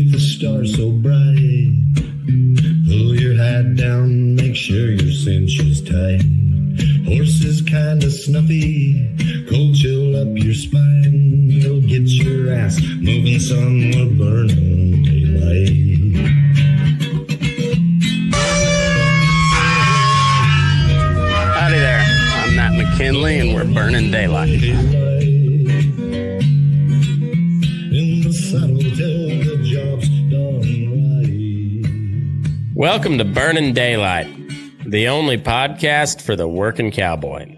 beneath the stars so bright. Pull your hat down, make sure your cinch is tight. Horse is kinda snuffy, cold chill up your spine. You'll get your ass moving, son, we're burning daylight. Howdy there, I'm Matt McKinley and we're burning daylight. In the saddle till the job's done right. Welcome to Burning Daylight, the only podcast for the working cowboy.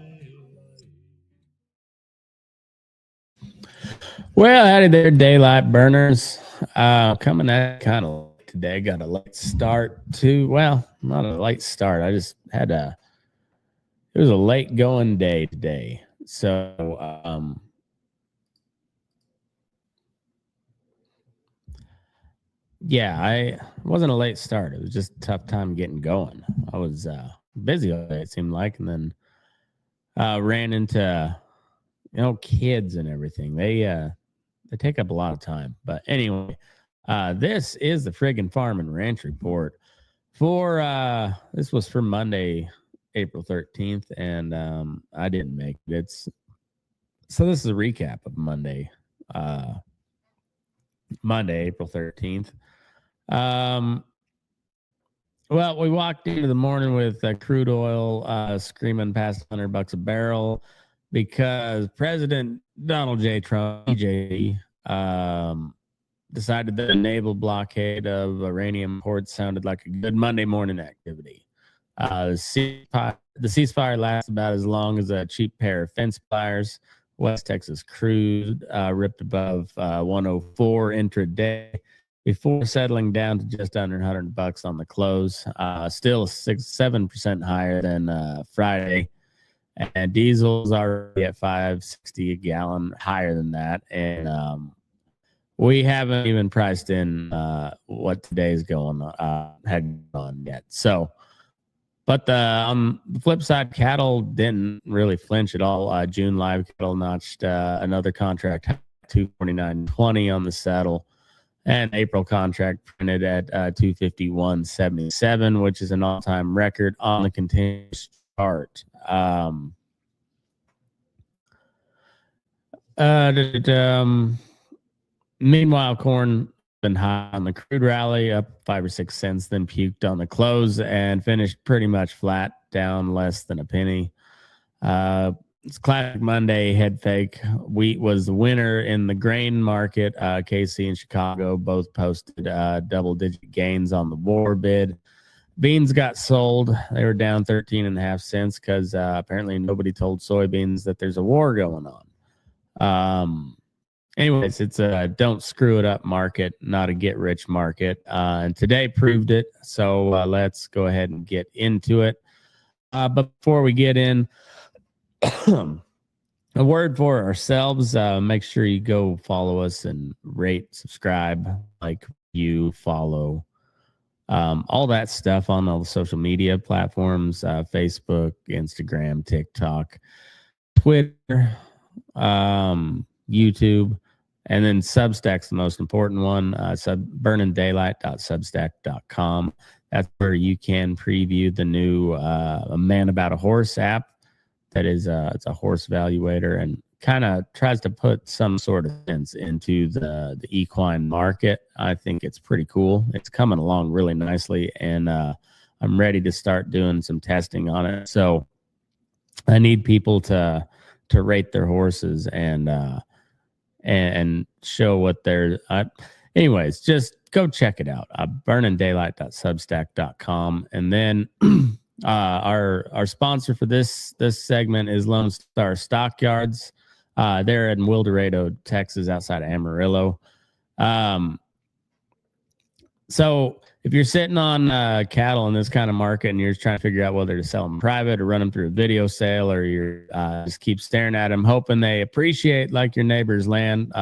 Well, howdy there, daylight burners. Coming at kind of today. Got a late start to, well, not a late start. I just had it was a late going day today. So, yeah, it wasn't a late start. It was just a tough time getting going. I was busy all day, it seemed like, and then ran into, kids and everything. They take up a lot of time. But anyway, this is the Friggin Farm and Ranch Report for this was for Monday, April 13th, and I didn't make it. So this is a recap of Monday, April 13th. Well, we walked into the morning with crude oil screaming past $100 a barrel because President Donald J. Trump, decided that a naval blockade of Iranian ports sounded like a good Monday morning activity. The ceasefire lasts about as long as a cheap pair of fence pliers. West Texas crude ripped above 104 intraday before settling down to just under $100 on the close. Still 6-7% higher than Friday. And diesel's already at $5.60 a gallon, higher than that. And we haven't even priced in what today's going on yet. So, but on the flip side, cattle didn't really flinch at all. June live cattle notched another contract, $249.20 on the saddle. And April contract printed at $251.77, which is an all-time record on the continuous chart. Meanwhile, corn been high on the crude rally, up 5 or 6 cents, then puked on the close and finished pretty much flat, down less than a penny. It's classic Monday head fake. Wheat was the winner in the grain market. KC and Chicago both posted double-digit gains on the war bid. Beans got sold. They were down 13.5 cents because apparently nobody told soybeans that there's a war going on. Anyways, it's a don't screw it up market, not a get rich market. And today proved it. So let's go ahead and get into it. But before we get in, a word for ourselves. Make sure you go follow us and rate, subscribe, follow, all that stuff on all the social media platforms, Facebook, Instagram, TikTok, Twitter, YouTube, and then Substack's the most important one, burningdaylight.substack.com. That's where you can preview the new A Man About a Horse app. That is it's a horse valuator and kind of tries to put some sort of sense into the equine market. I think it's pretty cool. It's coming along really nicely, and I'm ready to start doing some testing on it. So I need people to rate their horses and show what they're anyways, just go check it out. burningdaylight.substack.com. And then our sponsor for this segment is Lone Star Stockyards. They're in Wildorado, Texas, outside of Amarillo. So if you're sitting on cattle in this kind of market and you're trying to figure out whether to sell them private or run them through a video sale, or you're just keep staring at them hoping they appreciate like your neighbor's land,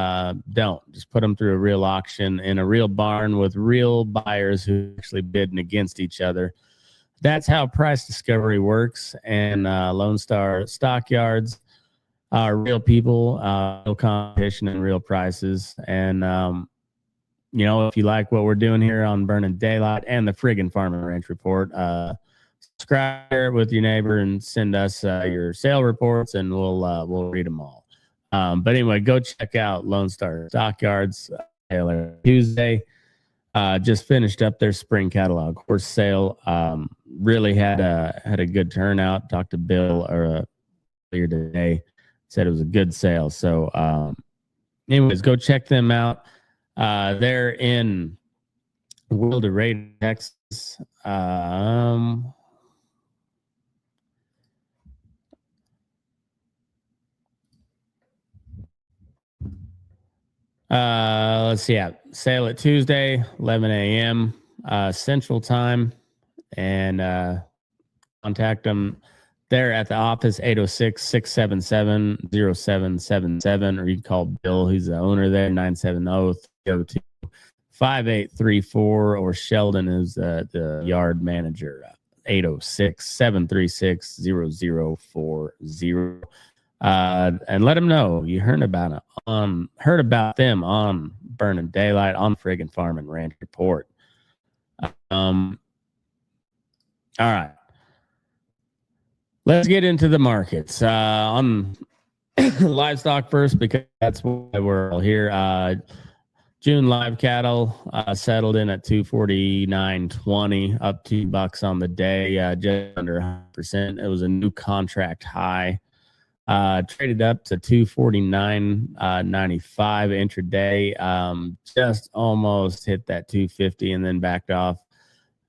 don't. Just put them through a real auction in a real barn with real buyers who actually bidding against each other. That's how price discovery works. And Lone Star Stockyards are real people, real competition, and real prices. And you know, if you like what we're doing here on Burning Daylight and the Friggin Farm and Ranch Report, subscribe, share it with your neighbor, and send us your sale reports, and we'll read them all. But anyway, go check out Lone Star Stockyards Tuesday. Just finished up their spring catalog horse sale. Really had a good turnout. Talked to Bill earlier today. Said it was a good sale. So, anyways, go check them out. They're in Wilder, Texas. Let's see. Yeah, sale at Tuesday, 11 a.m. Central Time, and contact them. They're at the office, 806-677-0777, or you can call Bill, who's the owner there, 970-302-5834, or Sheldon, who's the yard manager, 806-736-0040. And let them know you heard about them on Burning Daylight on Friggin Farm and Ranch Report. All right. Let's get into the markets. On livestock first, because that's why we're all here. June live cattle settled in at 249.20, up $2 on the day, just under 100%. It was a new contract high. Traded up to 249.95 intraday. Just almost hit that 250 and then backed off.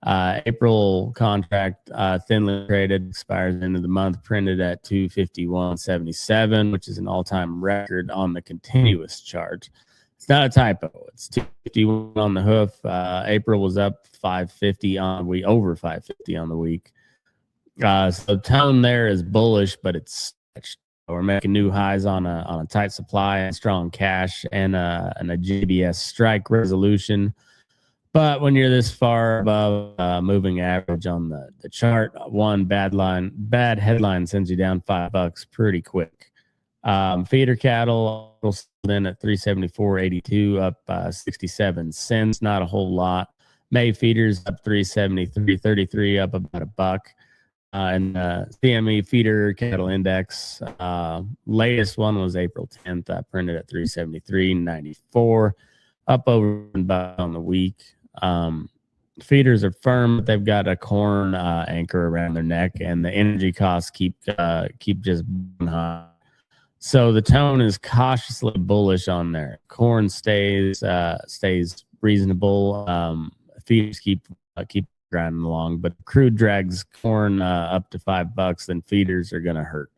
April contract, thinly traded, expires into the month, printed at 251.77, which is an all-time record on the continuous chart. It's not a typo. It's 251 on the hoof. April was up 550 over 550 on the week. So the tone there is bullish, but it's stretched. We're making new highs on a tight supply and strong cash and a JBS strike resolution. But when you're this far above moving average on the chart, one bad headline sends you down $5 pretty quick. Feeder cattle sold in at 374.82, up 67 cents. Not a whole lot. May feeders up 373.33, up about $1. And CME feeder cattle index, latest one was April 10th, printed at 373.94, up over $1 on the week. Feeders are firm, but they've got a corn anchor around their neck, and the energy costs keep just high. So the tone is cautiously bullish on there. Corn stays reasonable. Feeders keep grinding along, but crude drags corn up to $5, then feeders are gonna hurt.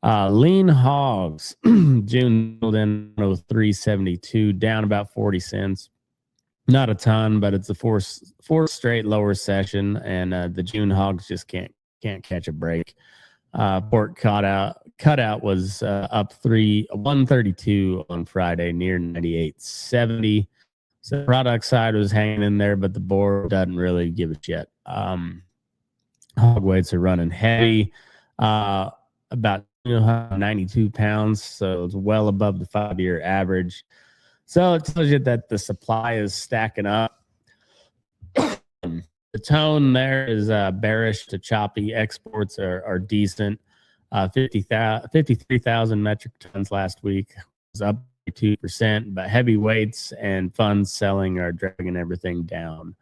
Lean hogs, June in 372, down about 40 cents. Not a ton, but it's a fourth straight lower session, and the June hogs just can't catch a break. Pork cutout was up 132 on Friday, near 98.70. So the product side was hanging in there, but the board doesn't really give a shit. Hog weights are running heavy, about 92 pounds, so it's well above the 5-year average. So it tells you that the supply is stacking up. The tone there is bearish to choppy. Exports are decent. 53,000 metric tons last week, was up 2%, but heavy weights and funds selling are dragging everything down.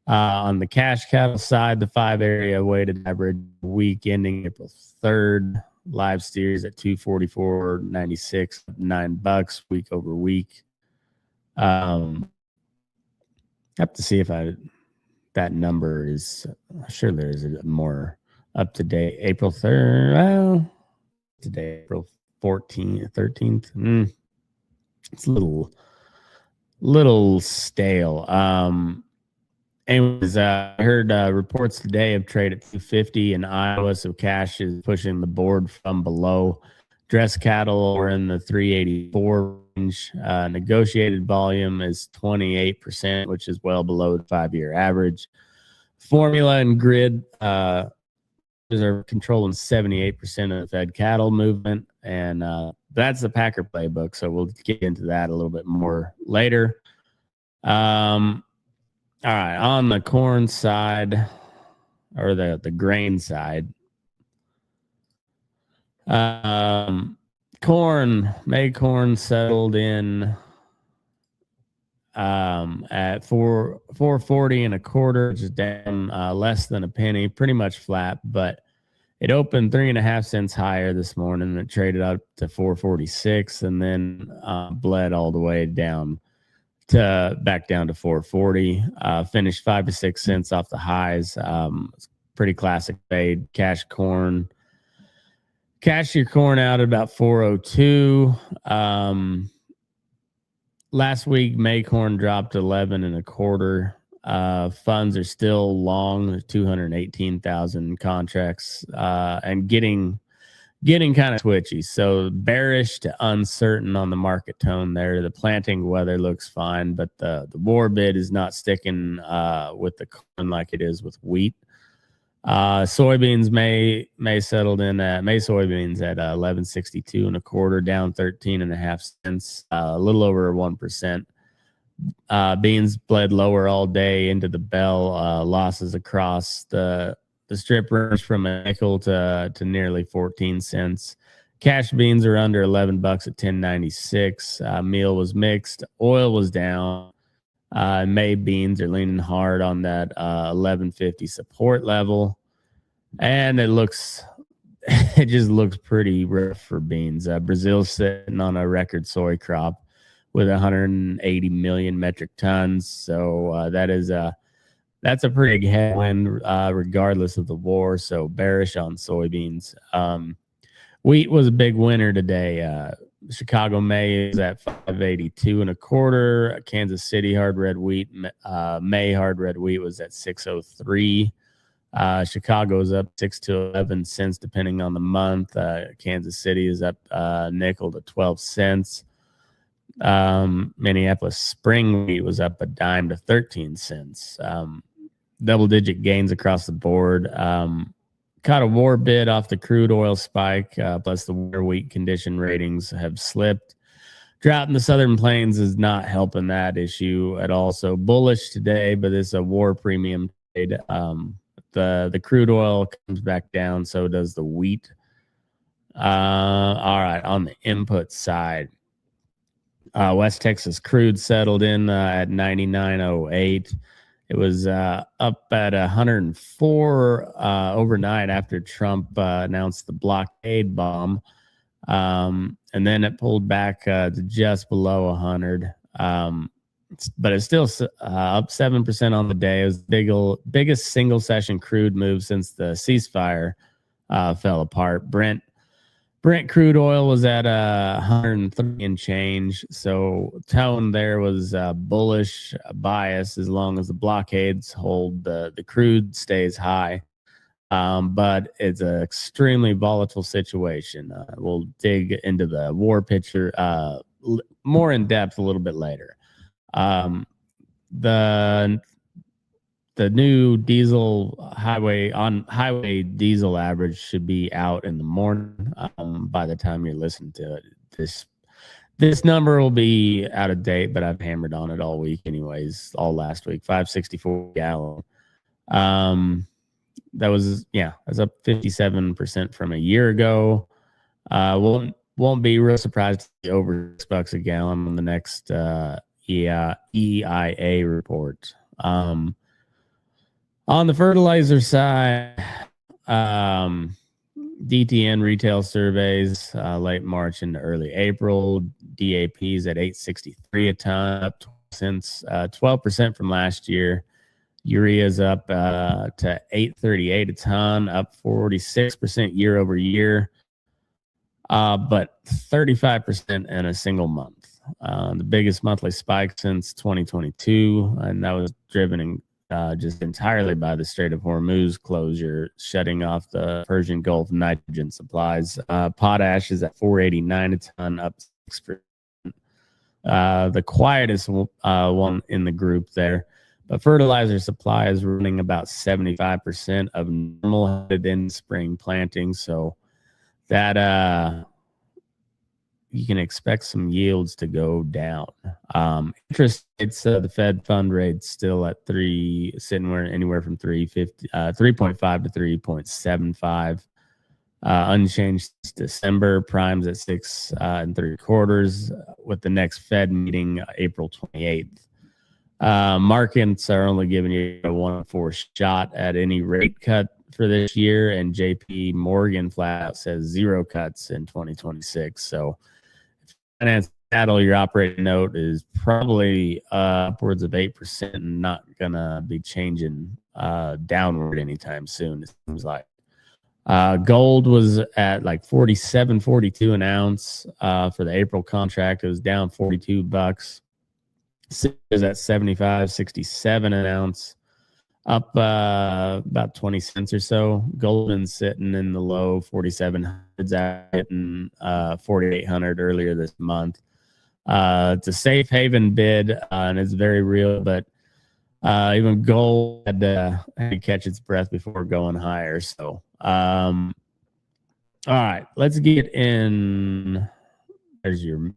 On the cash cattle side, the 5-area weighted average week ending April 3rd, live steers at 244.96, $9 week over week. I have to see if that number is, sure there's a more up to date. April 3rd, well, today April 14th, 13th. It's a little stale. Anyways, I heard reports today of trade at 250 in Iowa, so cash is pushing the board from below. Dress cattle are in the 384 range. Negotiated volume is 28%, which is well below the 5-year average. Formula and grid are controlling 78% of the fed cattle movement, and that's the Packer playbook, so we'll get into that a little bit more later. All right, on the corn side or the grain side, May corn settled in at 440 and a quarter, which is down less than a penny, pretty much flat, but it opened 3.5 cents higher this morning. It traded up to 446 and then bled all the way down back down to 440. Finished 5 to 6 cents off the highs. Pretty classic fade. Cash your corn out at about 402. Last week, May corn dropped 11 and a quarter. Funds are still long. There's 218,000 contracts and getting kind of twitchy. So bearish to uncertain on the market tone there. The planting weather looks fine, but the war bid is not sticking with the corn like it is with wheat. Soybeans May soybeans at 1162 and a quarter, down 13.5 cents, a little over 1%. Beans bled lower all day into the bell. Losses across the strip range from a nickel to nearly 14 cents. Cash beans are under $11 at 10.96. Meal was mixed. Oil was down. May beans are leaning hard on that 1150 support level, and it just looks pretty rough for beans. Brazil's sitting on a record soy crop with 180 million metric tons, so that's a pretty big headwind, regardless of the war. So bearish on soybeans. Wheat was a big winner today. Chicago May is at 582 and a quarter. Kansas City hard red wheat, May hard red wheat was at 603. Chicago's up 6 to 11 cents depending on the month. Kansas City is up nickel to 12 cents. Minneapolis spring wheat was up a dime to 13 cents. Double-digit gains across the board. Caught a war bid off the crude oil spike, plus the winter wheat condition ratings have slipped. Drought in the southern plains is not helping that issue at all. So bullish today, but it's a war premium trade. The crude oil comes back down, so does the wheat. All right, on the input side, West Texas crude settled in at 99.08. It was up at 104 overnight after Trump announced the blockade bomb. And then it pulled back to just below 100. But it's still up 7% on the day. It was the biggest single session crude move since the ceasefire fell apart. Brent crude oil was at 103 and change. So tone there was bullish bias as long as the blockades hold. The crude stays high. But it's an extremely volatile situation. We'll dig into the war picture more in depth a little bit later. The new highway diesel average should be out in the morning. By the time you're listening to it, this number will be out of date, but I've hammered on it all week anyways, all last week. 564 gallon. That's up 57% from a year ago. Won't be real surprised to see over $6 a gallon on the next EIA report. On the fertilizer side, DTN retail surveys late March into early April. DAP's at 863 a ton, up 12% from last year. Urea's up to 838 a ton, up 46% year over year, but 35% in a single month. The biggest monthly spike since 2022, and that was driven just entirely by the Strait of Hormuz closure, shutting off the Persian Gulf nitrogen supplies. Potash is at 489 a ton, up 6%. The quietest one in the group there. But fertilizer supply is running about 75% of normal headed in spring planting. So that you can expect some yields to go down. Interest rates, the Fed fund rate's still at sitting anywhere from 3.5 to 3.75. Unchanged December. Prime's at 6 3/4, with the next Fed meeting April 28th. Markets are only giving you a 1-4 shot at any rate cut for this year, and JP Morgan flat out says 0 cuts in 2026. So finance cattle, your operating note is probably upwards of 8% and not gonna be changing downward anytime soon, it seems like. Gold was at like 47.42 an ounce for the April contract. It was down $42. Silver is at 75.67 an ounce, up about 20 cents or so. Goldman's sitting in the low 4,700s, hitting 4,800 earlier this month. It's a safe haven bid, and it's very real, but even gold had to catch its breath before going higher. So, all right, let's get in. There's your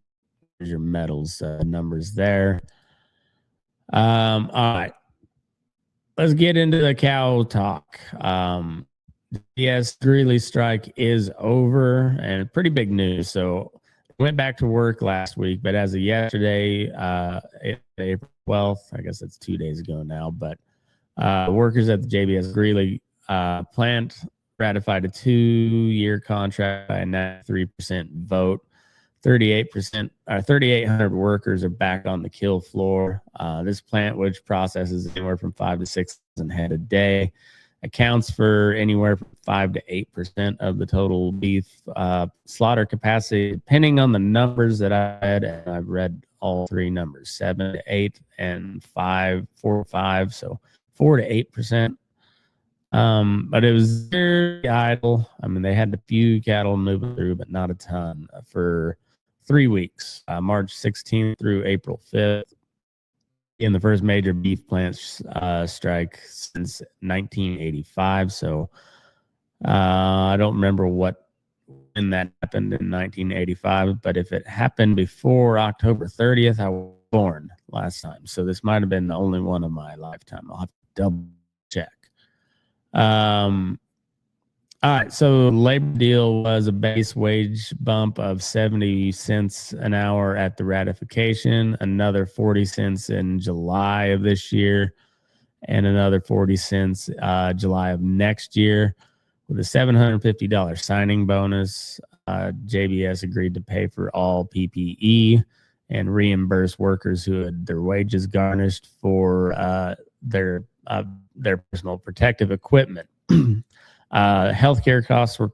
metals numbers there. All right, let's get into the cow talk. JBS Greeley strike is over, and pretty big news. So went back to work last week, but as of yesterday, April 12th, I guess that's 2 days ago now, but workers at the JBS Greeley plant ratified a 2-year contract by a 93% vote. 3,800 workers are back on the kill floor. This plant, which processes anywhere from 5,000 to 6,000 head a day, accounts for anywhere from 5 to 8% of the total beef slaughter capacity, depending on the numbers that I had. And I've read all three numbers: 7 to 8 and 4 to 5. So 4 to 8%. But it was very idle. I mean, they had a few cattle moving through, but not a ton for 3 weeks, March 16th through April 5th. In the first major beef plant strike since 1985. So I don't remember when that happened in 1985, but if it happened before October 30th, I was born last time. So this might have been the only one of my lifetime. I'll have to double check. All right, so labor deal was a base wage bump of 70 cents an hour at the ratification, another 40 cents in July of this year, and another 40 cents July of next year. With a $750 signing bonus, JBS agreed to pay for all PPE and reimburse workers who had their wages garnished for their personal protective equipment. Healthcare costs were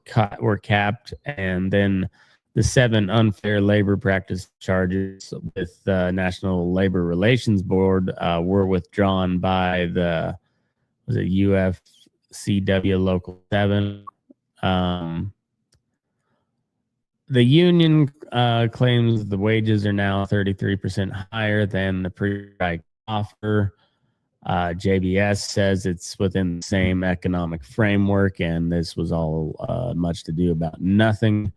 capped, and then the 7 unfair labor practice charges with the National Labor Relations Board were withdrawn by the UFCW Local 7. The union claims the wages are now 33% higher than the pre-strike offer. JBS says it's within the same economic framework, and this was all much to do about nothing.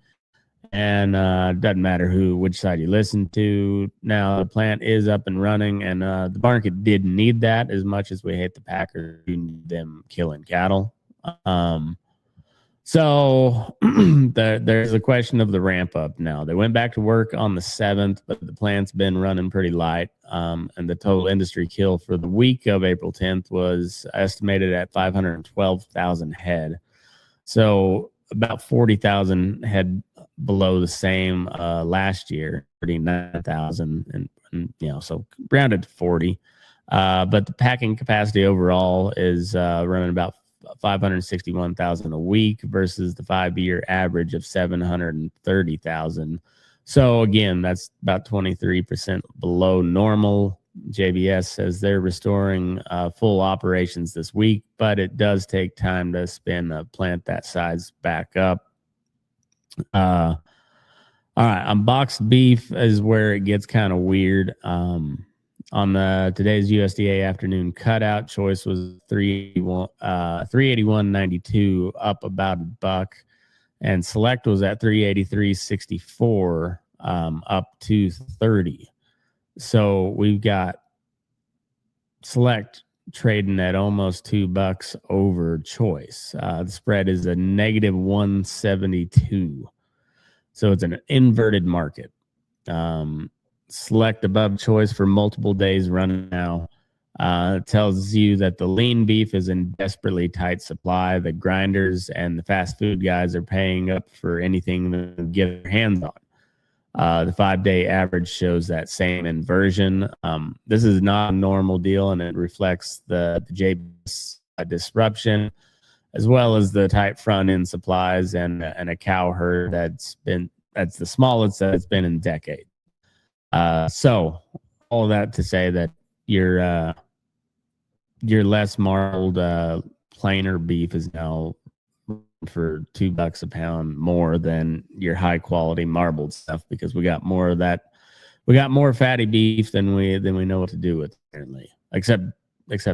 And it doesn't matter which side you listen to. Now the plant is up and running, and the market didn't need that as much as we hate the Packers, them killing cattle. So there's a question of the ramp up now. They went back to work on the 7th, but the plant's been running pretty light. And the total industry kill for the week of April 10th was estimated at 512,000 head. So about 40,000 head below the same last year, 39,000, and so rounded to 40. But the packing capacity overall is running about 561,000 a week versus the 5-year average of 730,000. So again, that's about 23% below normal. JBS says they're restoring full operations this week, but it does take time to spin a plant that size back up. All right, on boxed beef is where it gets kind of weird. On today's USDA afternoon cutout, choice was 381.92, up about $1, and select was at 383.64. up to 30. So we've got Select trading at almost $2 over Choice. The spread is a negative 172. So it's an inverted market. Select above Choice for multiple days running now. Tells you that the lean beef is in desperately tight supply. The grinders and the fast food guys are paying up for anything to get their hands on. The 5-day average shows that same inversion. This is not a normal deal, and it reflects the JBS disruption, as well as the tight front end supplies and a cow herd that's the smallest that it's been in decades. So all that to say that your less marbled plainer beef is now for $2 a pound more than your high quality marbled stuff, because we got more of that. We got more fatty beef than we know what to do with, apparently. Except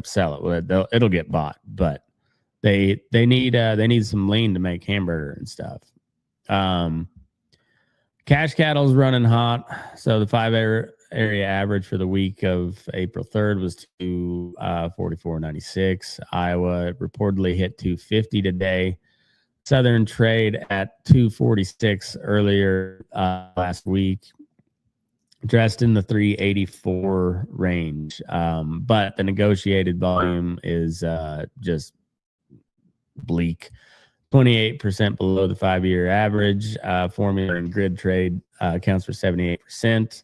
sell it. It'll get bought, but they need some lean to make hamburger and stuff. Cash cattle's running hot. So the 5-area average for the week of April 3rd was $244.96. Iowa reportedly hit 250 today. Southern trade at 246 earlier last week, dressed in the 384 range. But the negotiated volume is just bleak. 28% below the 5-year average. Formula and grid trade accounts for 78%.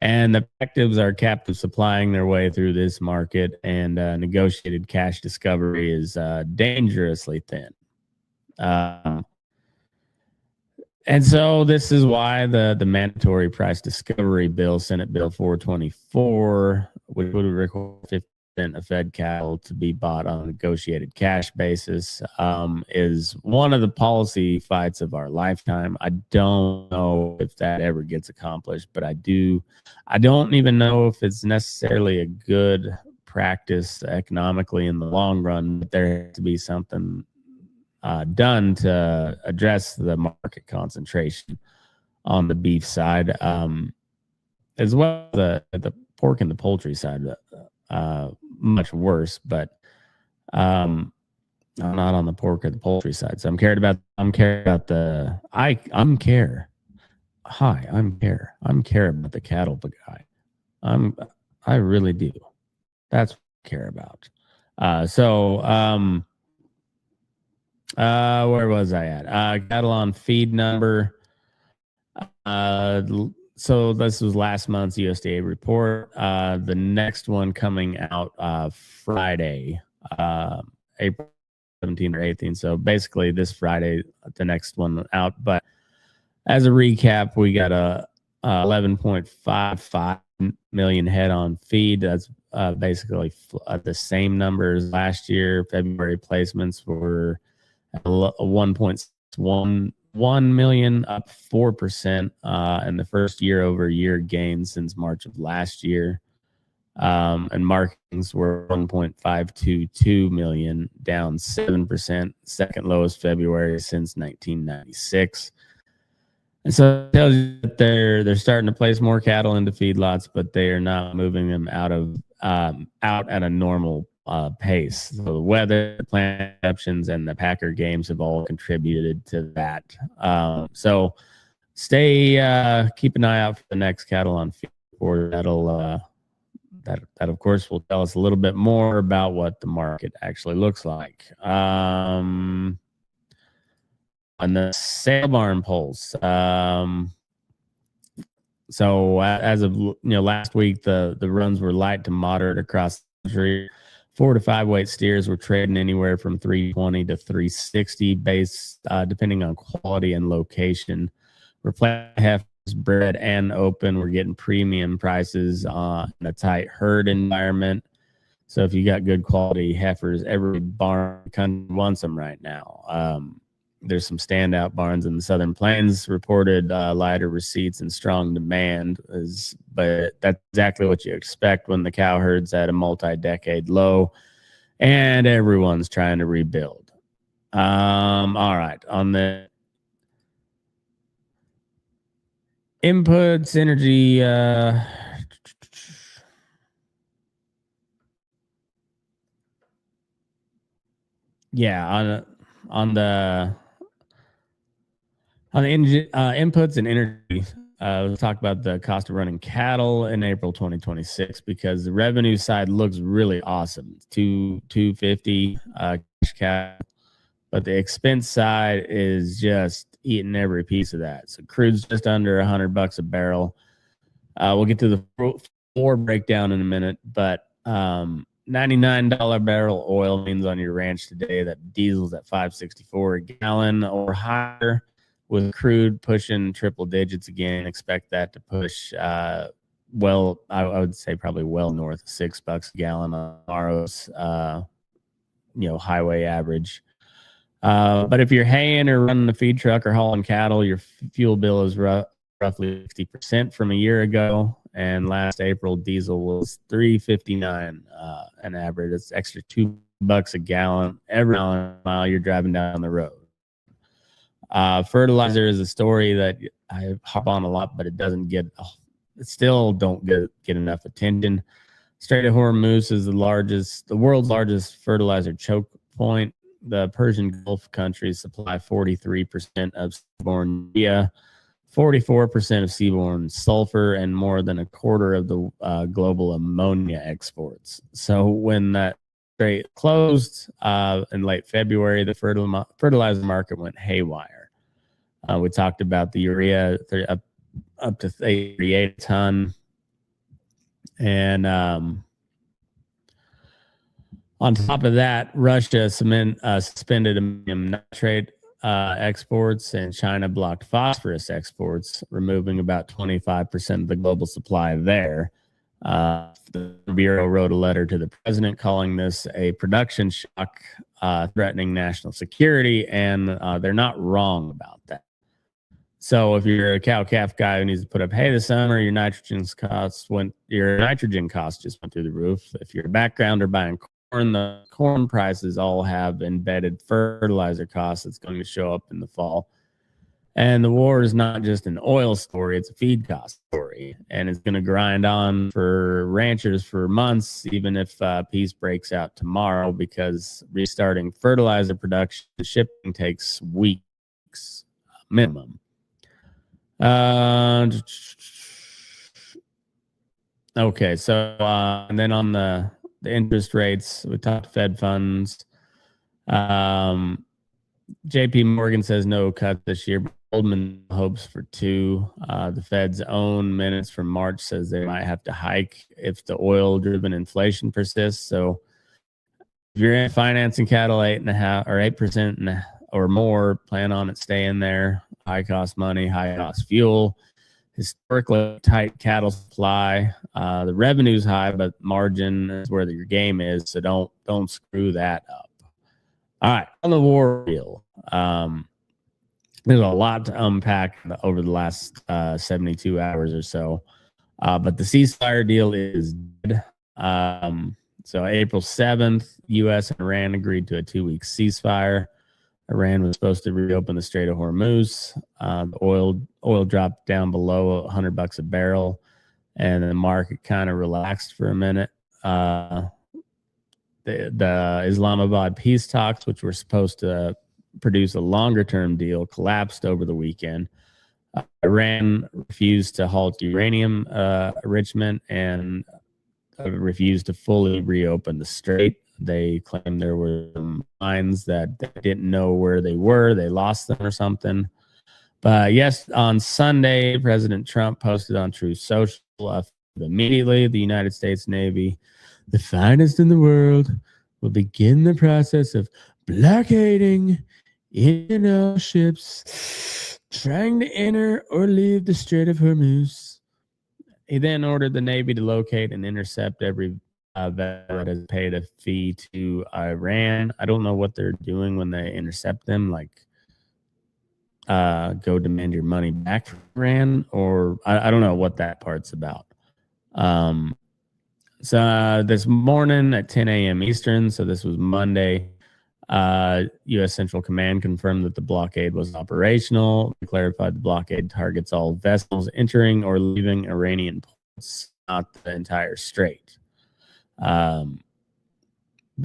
And the actives are captive supplying their way through this market, and negotiated cash discovery is dangerously thin. And so this is why the mandatory price discovery bill, Senate Bill 424, which would require 50% of fed cattle to be bought on a negotiated cash basis, is one of the policy fights of our lifetime. I don't know if that ever gets accomplished, but I don't even know if it's necessarily a good practice economically in the long run. But there has to be something done to address the market concentration on the beef side, as well as the pork and the poultry side. Much worse, but I'm not on the pork or the poultry side. So I'm care about the care about the cattle guy. I really do. That's what I care about. Where was I at? Cattle on feed number. So this was last month's USDA report. The next one coming out Friday, April 17th or 18th. So basically this Friday, the next one out. But as a recap, we got a 11.55 million head on feed. That's basically the same number as last year. February placements were 1.11 million, up 4%, and the first year-over-year gain since March of last year. And markings were 1.522 million, down 7%, second lowest February since 1996. And so it tells you that they're starting to place more cattle into feedlots, but they are not moving them out at a normal pace. So the weather, the plant exceptions, and the Packer games have all contributed to that. So keep an eye out for the next cattle on feed report. That of course will tell us a little bit more about what the market actually looks like. On the sale barn polls. So as of last week, the runs were light to moderate across the country. 4 to 5 weight steers were trading anywhere from 320 to 360 based depending on quality and location. Replant heifers, bred and open, we're getting premium prices in a tight herd environment. So if you got good quality heifers, every barn wants them right now. There's some standout barns in the Southern Plains reported lighter receipts and strong demand, but that's exactly what you expect when the cow herd's at a multi-decade low and everyone's trying to rebuild. All right, on the Inputs, energy. Yeah, on the inputs and energy. Let's talk about the cost of running cattle in April 2026 because the revenue side looks really awesome. 250 cash cow, but the expense side is just eating every piece of that. So crude's just under $100 a barrel. We'll get to the floor breakdown in a minute, but $99 barrel oil means on your ranch today that diesel's at $5.64 a gallon or higher. With crude pushing triple digits again, expect that to push I would say probably well north of $6 a gallon on tomorrow's highway average. But if you're haying or running a feed truck or hauling cattle, your fuel bill is roughly 60% from a year ago. And last April, diesel was $3.59 an average. It's extra $2 a gallon every mile you're driving down the road. Fertilizer is a story that I hop on a lot, but it still don't get enough attention. Strait of Hormuz is the world's largest fertilizer choke point. The Persian Gulf countries supply 43% of seaborne urea, 44% of seaborne sulfur, and more than a quarter of the global ammonia exports. So when that strait closed in late February, the fertilizer market went haywire. We talked about the urea up to 38 a ton. And on top of that, Russia suspended ammonium nitrate exports, and China blocked phosphorus exports, removing about 25% of the global supply there. The Bureau wrote a letter to the president calling this a production shock threatening national security, and they're not wrong about that. So if you're a cow-calf guy who needs to put up hay this summer, your nitrogen costs just went through the roof. If you're a backgrounder buying corn, the corn prices all have embedded fertilizer costs that's going to show up in the fall. And the war is not just an oil story, it's a feed cost story. And it's going to grind on for ranchers for months, even if peace breaks out tomorrow, because restarting fertilizer production and shipping takes weeks minimum. Okay, so and then on the interest rates, we talked Fed funds. JP Morgan says no cut this year. Goldman hopes for 2. The Fed's own minutes from March says they might have to hike if the oil-driven inflation persists. So if you're financing cattle 8.5% or 8% or more, plan on it staying there. High cost money, high cost fuel, historically tight cattle supply. The revenue's high, but margin is where your game is. So don't screw that up. All right, on the war deal. There's a lot to unpack over the last 72 hours or so. But the ceasefire deal is dead. So April 7th, U.S. and Iran agreed to a 2-week ceasefire. Iran was supposed to reopen the Strait of Hormuz. The oil dropped down below $100 a barrel, and the market kind of relaxed for a minute. The Islamabad peace talks, which were supposed to produce a longer-term deal, collapsed over the weekend. Iran refused to halt uranium enrichment and refused to fully reopen the strait. They claimed there were some mines that they didn't know where they were. They lost them or something. But yes, on Sunday, President Trump posted on Truth Social immediately the United States Navy, the finest in the world, will begin the process of blockading international ships trying to enter or leave the Strait of Hormuz. He then ordered the Navy to locate and intercept every vessel that has paid a fee to Iran. I don't know what they're doing when they intercept them, like go demand your money back from Iran, or I don't know what that part's about. So this morning at 10 a.m. Eastern, so this was Monday, U.S. Central Command confirmed that the blockade was operational. They clarified the blockade targets all vessels entering or leaving Iranian ports, not the entire strait. But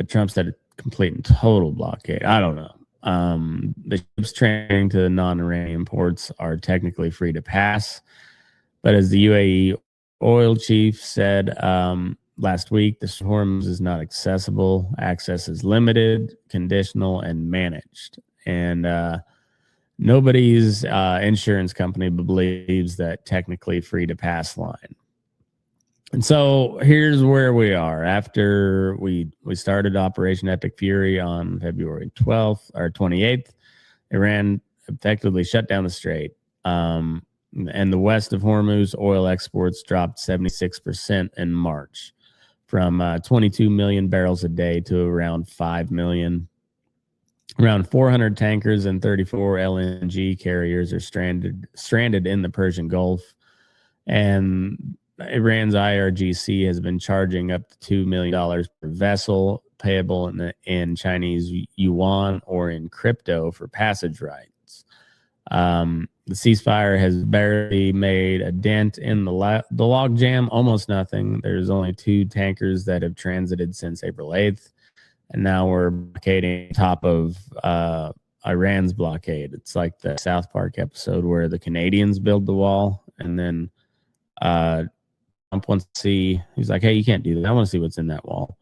Trump said complete and total blockade. I don't know. The ships trading to the non-Iranian ports are technically free to pass, but as the UAE oil chief said last week, the Hormuz is not accessible. Access is limited, conditional, and managed. And nobody's insurance company believes that technically free to pass line. And so here's where we are. After we started Operation Epic Fury on February 12th or 28th, Iran effectively shut down the strait. And the west of Hormuz, oil exports dropped 76% in March, from 22 million barrels a day to around 5 million. Around 400 tankers and 34 LNG carriers are stranded in the Persian Gulf. And Iran's IRGC has been charging up to $2 million per vessel, payable in Chinese yuan or in crypto for passage rights. The ceasefire has barely made a dent in the log jam, almost nothing. There's only 2 tankers that have transited since April 8th, and now we're blockading top of Iran's blockade. It's like the South Park episode where the Canadians build the wall, and then Trump wants to see. He's like, "Hey, you can't do that. I want to see what's in that wall."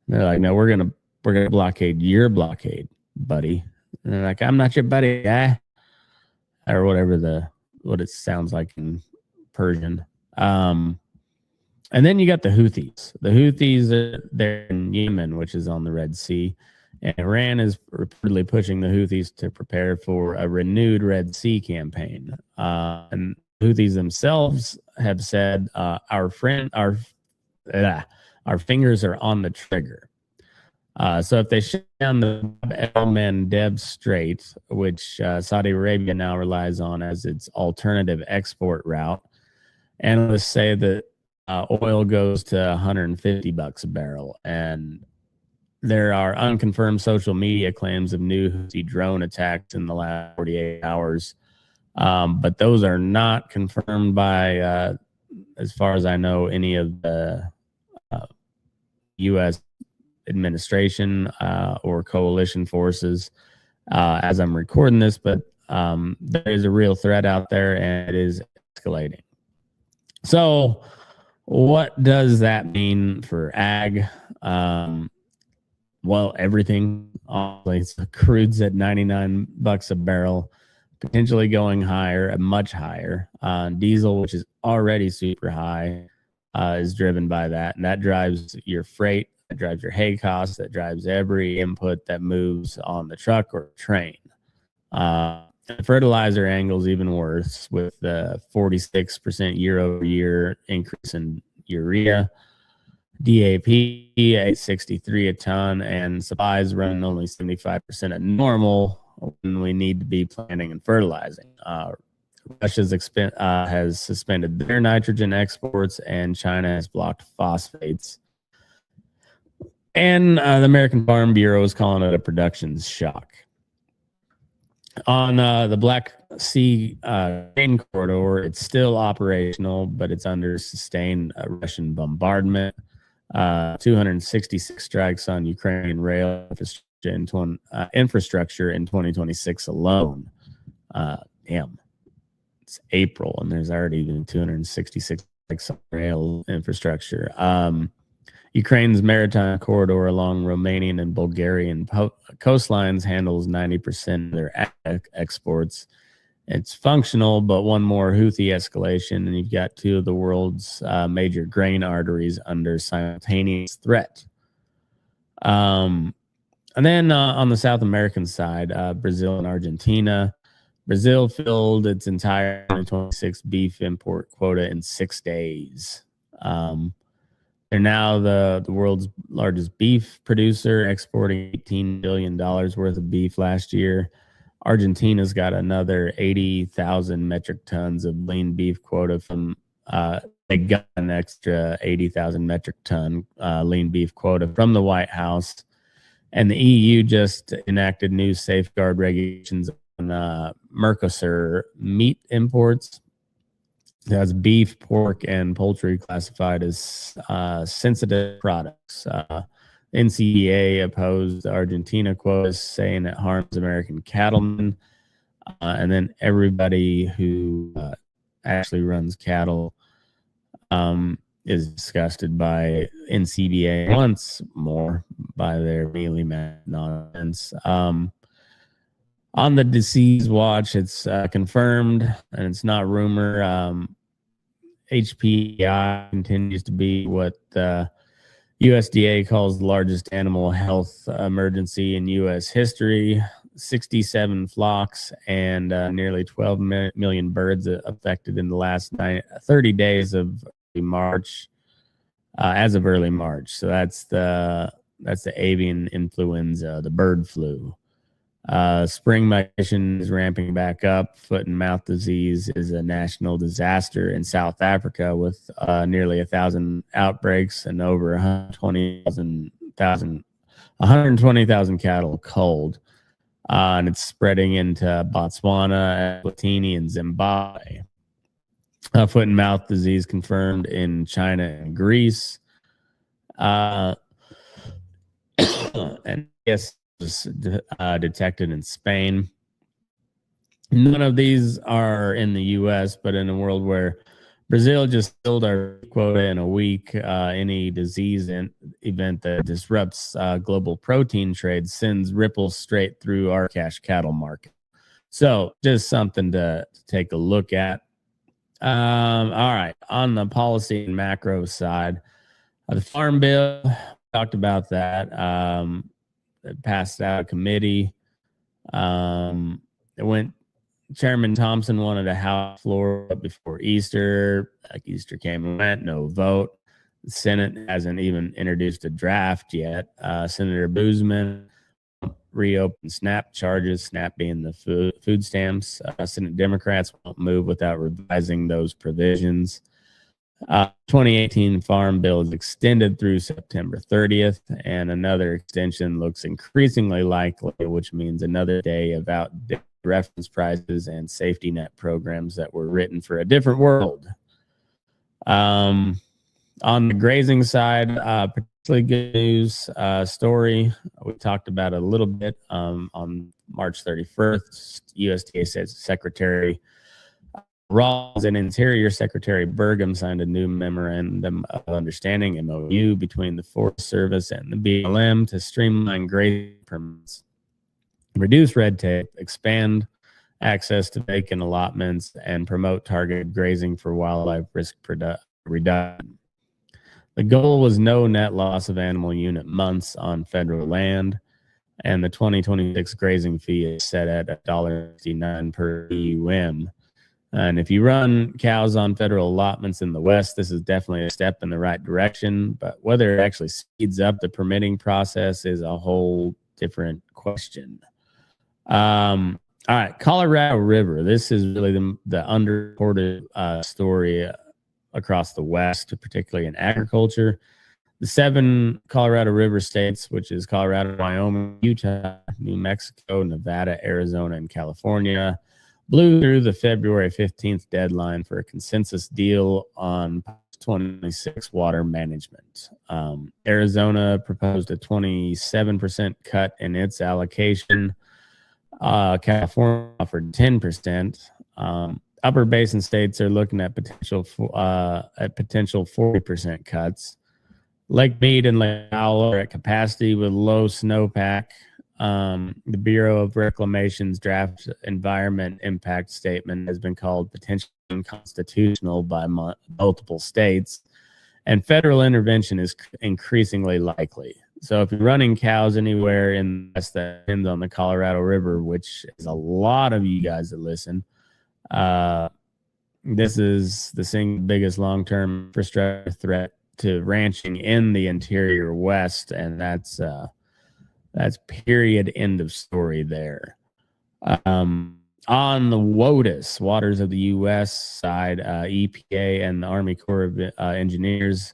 And they're like, "No, we're gonna blockade your blockade, buddy." And they're like, "I'm not your buddy, guy," or whatever what it sounds like in Persian. And then you got the Houthis. The Houthis they're in Yemen, which is on the Red Sea, and Iran is reportedly pushing the Houthis to prepare for a renewed Red Sea campaign. And Houthis themselves have said, our fingers are on the trigger. So if they shut down the el-Mandeb Strait, which Saudi Arabia now relies on as its alternative export route, analysts say that oil goes to $150 a barrel. And there are unconfirmed social media claims of new Houthi drone attacks in the last 48 hours. But those are not confirmed by, as far as I know, any of the U.S. administration or coalition forces as I'm recording this. But there is a real threat out there, and it is escalating. So what does that mean for ag? Well, everything. It's the crude's at $99 a barrel, potentially going higher, much higher. Diesel, which is already super high, is driven by that. And that drives your freight, that drives your hay costs, that drives every input that moves on the truck or train. The fertilizer angle is even worse, with the 46% year over year increase in urea, DAP 863 a ton, and supplies running only 75% at normal when we need to be planting and fertilizing. Russia has suspended their nitrogen exports, and China has blocked phosphates. And the American Farm Bureau is calling it a production shock. On the Black Sea grain corridor, it's still operational, but it's under sustained Russian bombardment. 266 strikes on Ukrainian rail infrastructure in 2026 alone. Damn, it's April, and there's already been 266 strikes on rail infrastructure. Ukraine's maritime corridor along Romanian and Bulgarian coastlines handles 90% of their exports. It's functional, but one more Houthi escalation, and you've got 2 of the world's major grain arteries under simultaneous threat. And then on the South American side, Brazil and Argentina. Brazil filled its entire 2026 beef import quota in 6 days. They're now the world's largest beef producer, exporting $18 billion worth of beef last year. Argentina's got another 80,000 metric tons of lean beef quota from they got an extra 80,000 metric ton lean beef quota from the White House. And the EU just enacted new safeguard regulations on Mercosur meat imports. It has beef, pork, and poultry classified as sensitive products. NCBA opposed Argentina quotas, saying it harms American cattlemen. And then everybody who actually runs cattle is disgusted by NCBA once more by their mealy nonsense. On the disease watch, it's confirmed, and it's not rumor. HPI continues to be what USDA calls the largest animal health emergency in U.S. history. 67 flocks and nearly 12 million birds affected in the last 30 days of March, as of early March. So that's the avian influenza, the bird flu. Spring migration is ramping back up. Foot and mouth disease is a national disaster in South Africa with nearly 1,000 outbreaks and over 120,000 cattle culled. And it's spreading into Botswana, Eswatini, and Zimbabwe. Foot and mouth disease confirmed in China and Greece. And yes, was detected in Spain. None of these are in the U.S., but in a world where Brazil just filled our quota in a week, any disease event that disrupts global protein trade sends ripples straight through our cash cattle market. So just something to take a look at. All right, on the policy and macro side, the Farm Bill, talked about that. It passed out of committee. It went. Chairman Thompson wanted a House floor before Easter. Like Easter came and went, no vote. The Senate hasn't even introduced a draft yet. Senator Boozman reopened SNAP charges, SNAP being the food stamps. Senate Democrats won't move without revising those provisions. 2018 Farm Bill is extended through September 30th, and another extension looks increasingly likely, which means another day of outdated reference prices and safety net programs that were written for a different world. On the grazing side, particularly good news story. We talked about it a little bit on March 31st. USDA Secretary Rawls and Interior Secretary Burgum signed a new memorandum of understanding, MOU, between the Forest Service and the BLM to streamline grazing permits, reduce red tape, expand access to vacant allotments, and promote targeted grazing for wildlife risk reduction. The goal was no net loss of animal unit months on federal land, and the 2026 grazing fee is set at $1.69 per EUM. And if you run cows on federal allotments in the West, this is definitely a step in the right direction. But whether it actually speeds up the permitting process is a whole different question. All right, Colorado River. This is really the underreported story across the West, particularly in agriculture. The 7 Colorado River states, which is Colorado, Wyoming, Utah, New Mexico, Nevada, Arizona, and California, blew through the February 15th deadline for a consensus deal on 2026 water management. Arizona proposed a 27% cut in its allocation. California offered 10%. Upper basin states are looking at potential 40% cuts. Lake Mead and Lake Powell are at capacity with low snowpack. The Bureau of Reclamation's draft environment impact statement has been called potentially unconstitutional by multiple states, and federal intervention is increasingly likely. So if you're running cows anywhere in the West that depends on the Colorado River, which is a lot of you guys that listen, this is the single biggest long-term infrastructure threat to ranching in the interior West, and that's period, end of story there. On the WOTUS, Waters of the U.S. side, EPA and the Army Corps of Engineers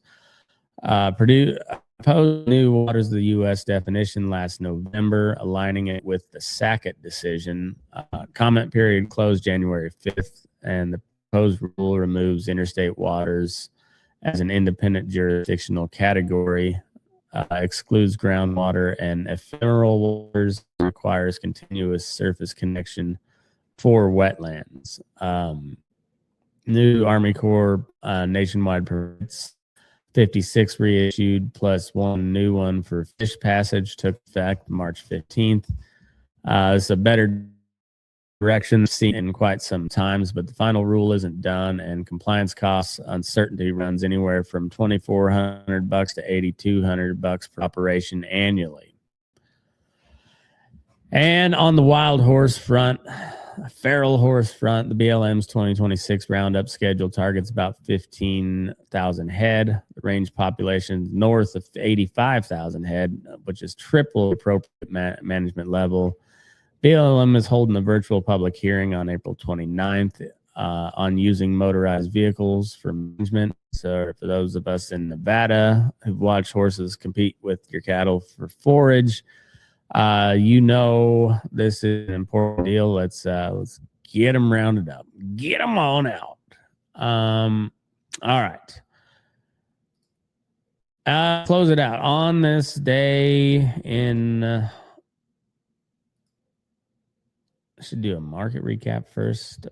proposed new waters of the U.S. definition last November, aligning it with the Sackett decision. Comment period closed January 5th, and the proposed rule removes interstate waters as an independent jurisdictional category, excludes groundwater and ephemeral waters, requires continuous surface connection for wetlands. New Army Corps nationwide permits, 56 reissued plus one new one for fish passage, took effect March 15th. It's a better direction seen in quite some times, but the final rule isn't done, and compliance costs uncertainty runs anywhere from $2,400 to $8,200 per operation annually. And on the wild horse front, feral horse front, the BLM's 2026 roundup schedule targets about 15,000 head. The range population north of 85,000 head, which is triple the appropriate management level. BLM is holding a virtual public hearing on April 29th on using motorized vehicles for management. So for those of us in Nevada who've watched horses compete with your cattle for forage, you know this is an important deal. Let's get them rounded up. Get them on out. All right. Close it out. On this day in... I should do a market recap first.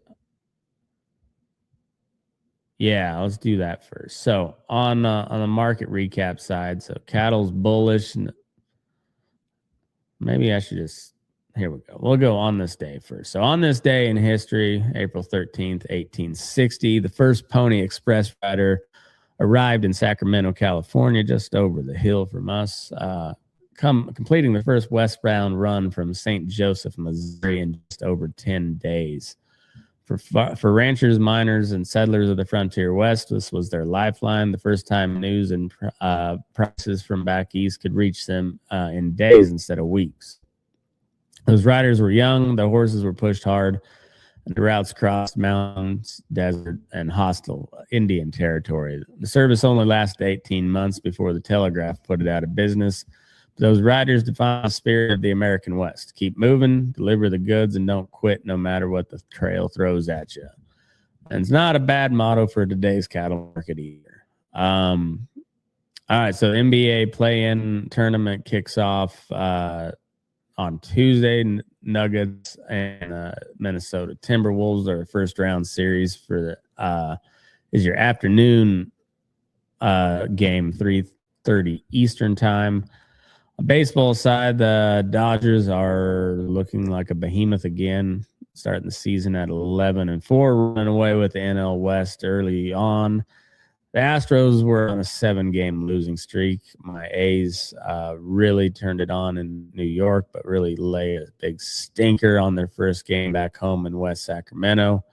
Yeah, let's do that first. So on the market recap side, so cattle's bullish. Maybe I should just, here we go. We'll go on this day first. So on this day in history, April 13th, 1860, the first Pony Express rider arrived in Sacramento, California, just over the hill from us, completing the first westbound run from St. Joseph, Missouri in just over 10 days. For ranchers, miners, and settlers of the frontier west, this was their lifeline. The first time news and prices from back east could reach them in days instead of weeks. Those riders were young, the horses were pushed hard, and the routes crossed mountains, desert, and hostile Indian territory. The service only lasted 18 months before the telegraph put it out of business. Those riders define the spirit of the American West. Keep moving, deliver the goods, and don't quit no matter what the trail throws at you. And it's not a bad motto for today's cattle market either. All right, so the NBA play-in tournament kicks off on Tuesday. Nuggets and Minnesota Timberwolves are the first-round series for the is your afternoon game, 3:30 Eastern time. Baseball side, the Dodgers are looking like a behemoth again, starting the season at 11-4, running away with the NL West early on. The Astros were on a 7-game losing streak. My A's really turned it on in New York, but really lay a big stinker on their first game back home in West Sacramento.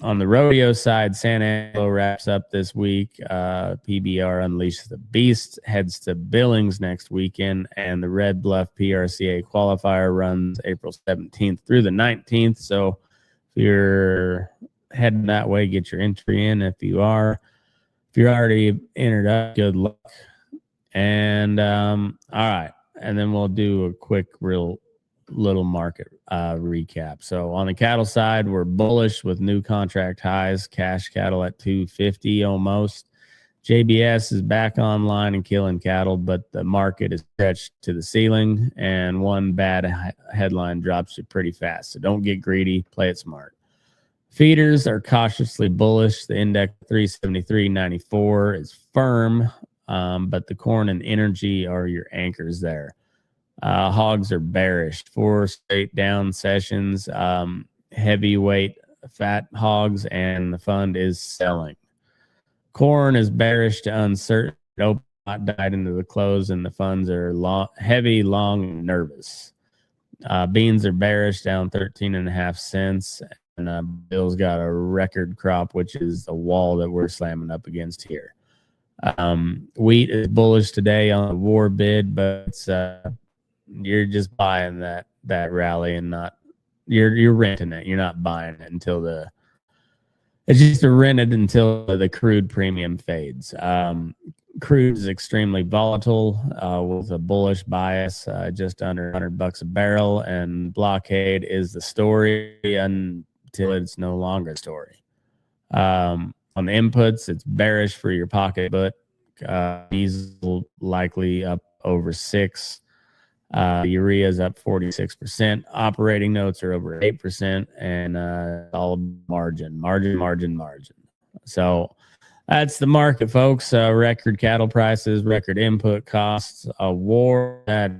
On the rodeo side, San Angelo wraps up this week. PBR Unleashes the Beast heads to Billings next weekend, and the Red Bluff PRCA qualifier runs April 17th through the 19th. So if you're heading that way, get your entry in. If you're already entered up, good luck. And all right, and then we'll do a quick little market recap. So on the cattle side, we're bullish with new contract highs, cash cattle at 250 almost. JBS is back online and killing cattle, but the market is stretched to the ceiling, and one bad headline drops you pretty fast. So don't get greedy, play it smart. Feeders are cautiously bullish. The index 373.94 is firm, but the corn and energy are your anchors there. Hogs are bearish. 4 straight down sessions. Heavyweight fat hogs, and the fund is selling. Corn is bearish to uncertain. Open died into the close, and the funds are heavy, long, and nervous. Beans are bearish, down 13.5 cents. And Bill's got a record crop, which is the wall that we're slamming up against here. Wheat is bullish today on the war bid, but it's you're just buying that rally and not you're renting it. You're not buying it it's just rented until the crude premium fades. Crude is extremely volatile with a bullish bias, just under $100 a barrel, and Blockade is the story until it's no longer a story. On the inputs, it's bearish for your pocketbook. Diesel likely up over 6. Urea is up 46%. Operating notes are over 8%, and all margin. So that's the market, folks. Record cattle prices, record input costs, a war that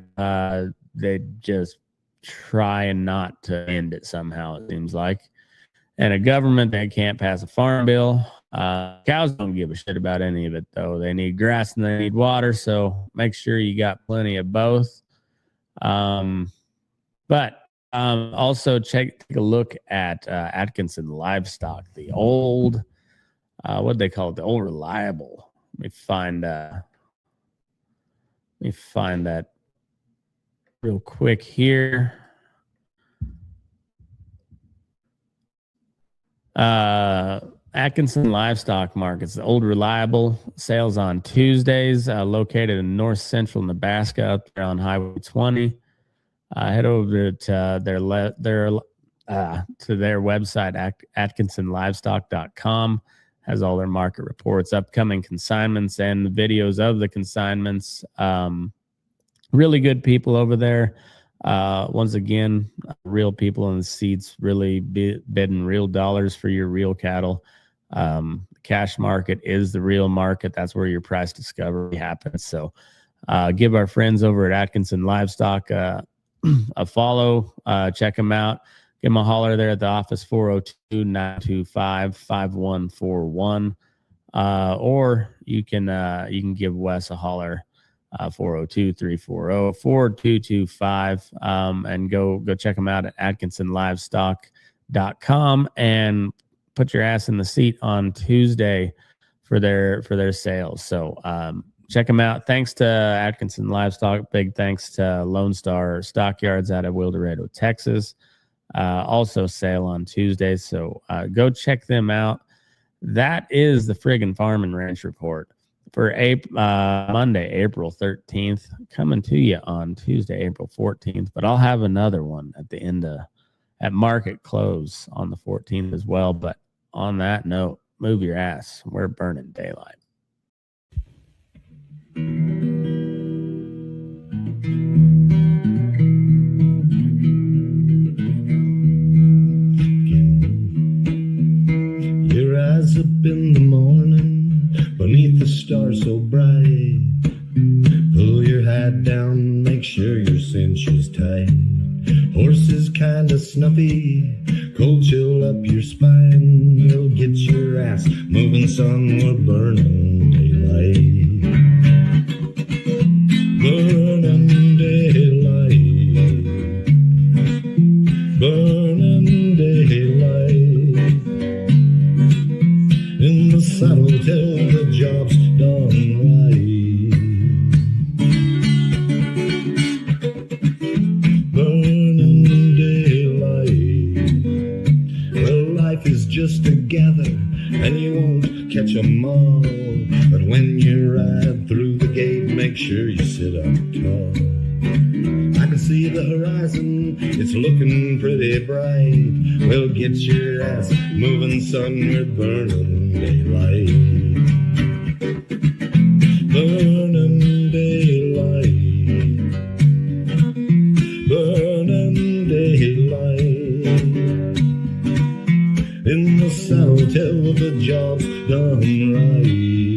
they just trying not to end it somehow, it seems like, and a government that can't pass a farm bill. Cows don't give a shit about any of it, though. They need grass and they need water, so make sure you got plenty of both. Also take a look at Atkinson Livestock, the old what they call it, the old reliable. Let me find that real quick here. Atkinson Livestock Markets, the old reliable, sales on Tuesdays, located in north central Nebraska, up there on Highway 20. Head over to their website, atkinsonlivestock.com. Has all their market reports, upcoming consignments, and the videos of the consignments. Really good people over there. Once again, real people in the seats, really bidding real dollars for your real cattle. Cash market is the real market. That's where your price discovery happens. So give our friends over at Atkinson Livestock a follow. Check them out. Give them a holler there at the office, 402-925-5141. Or you can give Wes a holler, 402-340-4225, and go check them out at atkinsonlivestock.com and put your ass in the seat on Tuesday for their sales. So check them out. Thanks to Atkinson Livestock. Big thanks to Lone Star Stockyards out of Wildorado, Texas. Also sale on Tuesday, so go check them out. That is the Friggin Farm and Ranch Report for Monday, April 13th, coming to you on Tuesday, April 14th. But I'll have another one at the end at market close on the 14th as well. But on that note, move your ass. We're burning daylight. Up in the morning beneath the stars so bright, pull your hat down, make sure your cinch is tight. Horses kinda snuffy, cold chill up your spine. You'll get your ass moving, son, we're burning daylight. Burning daylight. Burning daylight. In the saddle till the job's done right. Burning daylight. Well, life is just a gather, and you won't catch 'em all. But when you ride through the gate, make sure you sit up tall. I can see the horizon, it's looking pretty bright. Well, get your ass moving, son, we're burning daylight. Burning daylight. Burning daylight. In the saddle till the job's done right.